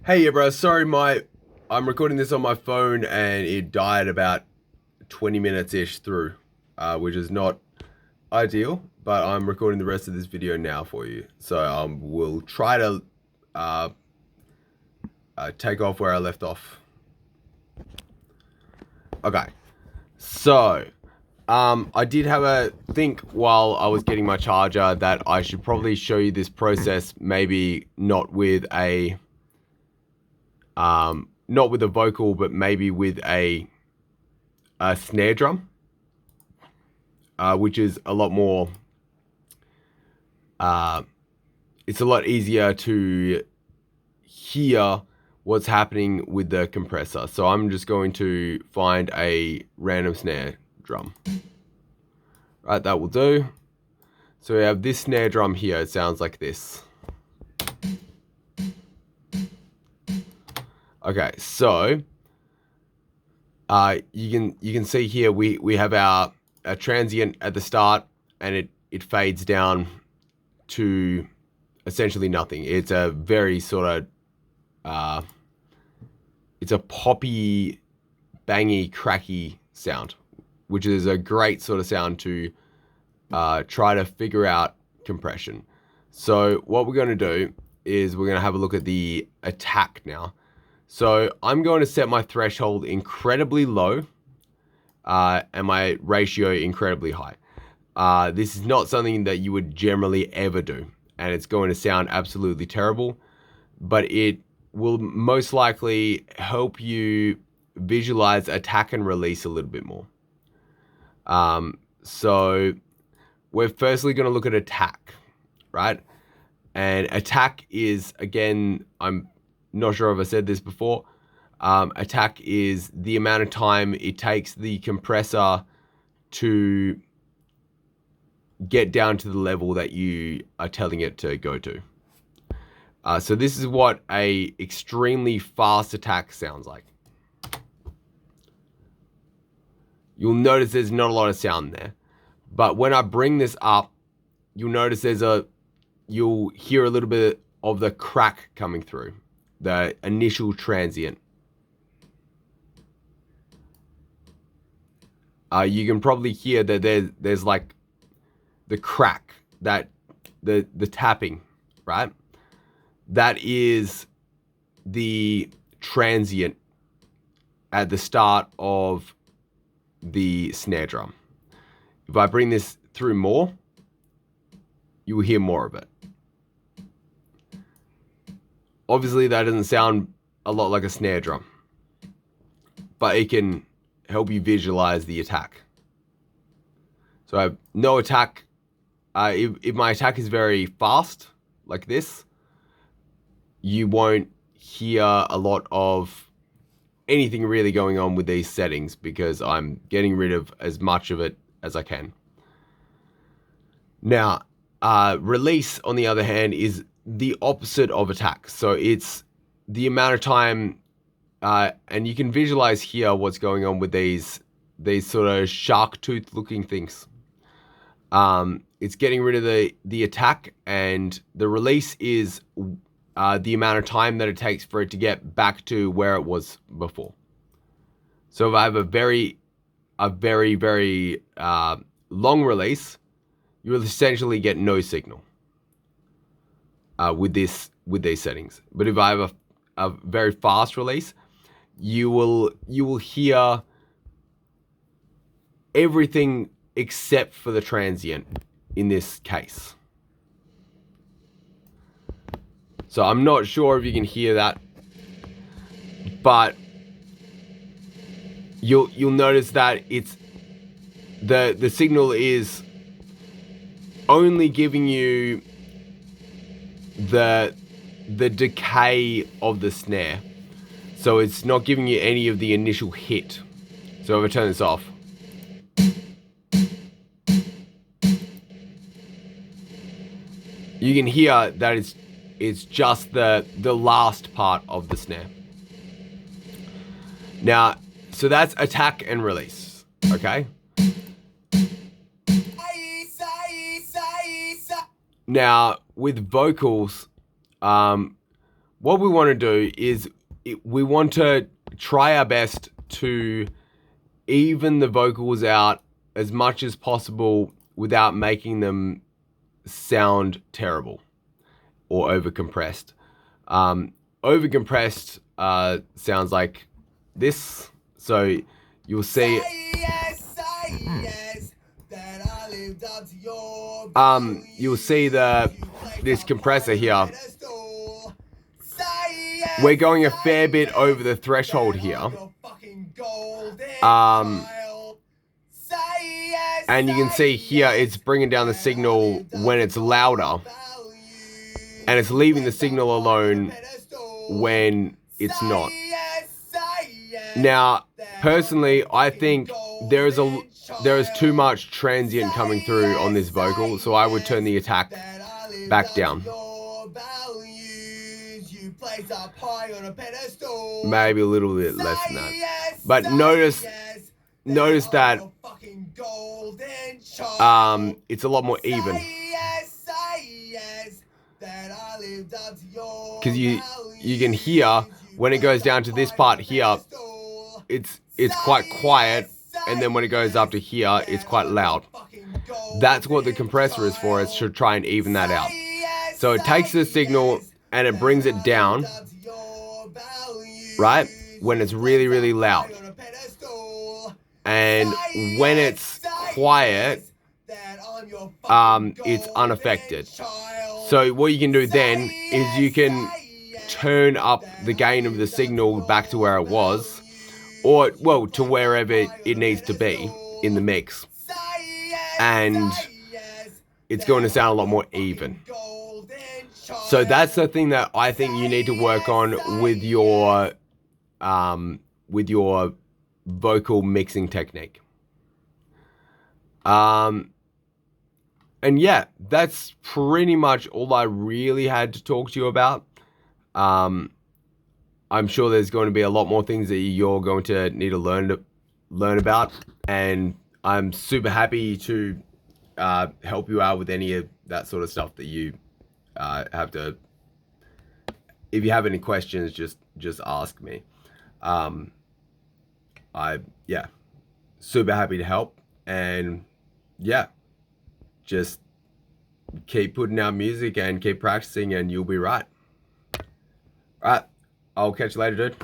Hey, Ibra. Sorry, I'm recording this on my phone and it died about 20 minutes ish through, which is not ideal. But I'm recording the rest of this video now for you, so we'll try to uh, take off where I left off. Okay, so I did have a think while I was getting my charger that I should probably show you this process, maybe not with a vocal, but maybe with a snare drum, which is a lot more. It's a lot easier to hear what's happening with the compressor. So I'm just going to find a random snare drum. Right, that will do. So we have this snare drum here. It sounds like this. Okay, so you can see here we have our transient at the start, and it fades down to essentially nothing. It's a very sort of it's a poppy, bangy, cracky sound, which is a great sort of sound to try to figure out compression. So what we're going to do is we're going to have a look at the attack now. So I'm going to set my threshold incredibly low and my ratio incredibly high. This is not something that you would generally ever do, and it's going to sound absolutely terrible, but it will most likely help you visualize attack and release a little bit more. So we're firstly going to look at attack, right? And attack is, again, I'm not sure if I said this before, attack is the amount of time it takes the compressor to get down to the level that you are telling it to go to. So this is what a extremely fast attack sounds like. You'll notice there's not a lot of sound there. But when I bring this up, you'll notice you'll hear a little bit of the crack coming through, the initial transient. You can probably hear that there's like the crack, that the tapping, right? That is the transient at the start of the snare drum. If I bring this through more, you will hear more of it. Obviously, that doesn't sound a lot like a snare drum, but it can help you visualize the attack. So I have no attack. If my attack is very fast, like this, you won't hear a lot of anything really going on with these settings because I'm getting rid of as much of it as I can. Now, release, on the other hand, is the opposite of attack. So it's the amount of time, and you can visualize here what's going on with these sort of shark tooth looking things. It's getting rid of the attack, and the release is the amount of time that it takes for it to get back to where it was before. So if I have a very long release, you will essentially get no signal with these settings. But if I have a very fast release, you will hear everything except for the transient in this case. So I'm not sure if you can hear that, but you'll notice that it's the signal is only giving you the decay of the snare. So it's not giving you any of the initial hit. So if I turn this off, you can hear that it's just the last part of the snare. Now, so that's attack and release, okay? Now, with vocals, what we want to do is we want to try our best to even the vocals out as much as possible without making them sound terrible or overcompressed. Overcompressed sounds like this. So you'll see. You'll see this compressor here. We're going a fair bit over the threshold here. And you can see here it's bringing down the signal when it's louder, and it's leaving the signal alone when it's not. Now, personally, I think there is too much transient coming through on this vocal, so I would turn the attack back down. Maybe a little bit less than that. But notice that it's a lot more even. Because you can hear when it goes down to this part here, it's quite quiet, and then when it goes up to here, it's quite loud. That's what the compressor is for. It should try and even that out. So it takes the signal and it brings it down, right, when it's really, really loud. And when it's quiet, it's unaffected. So what you can do then is you can turn up the gain of the signal back to where it was, or, well, to wherever it needs to be in the mix. And it's going to sound a lot more even. So that's the thing that I think you need to work on with your vocal mixing technique. And yeah, that's pretty much all I really had to talk to you about. I'm sure there's going to be a lot more things that you're going to need to learn about, and I'm super happy to help you out with any of that sort of stuff that you have to. If you have any questions, just ask me. Yeah, super happy to help, and yeah, just keep putting out music and keep practicing, and you'll be right. All right, I'll catch you later, dude.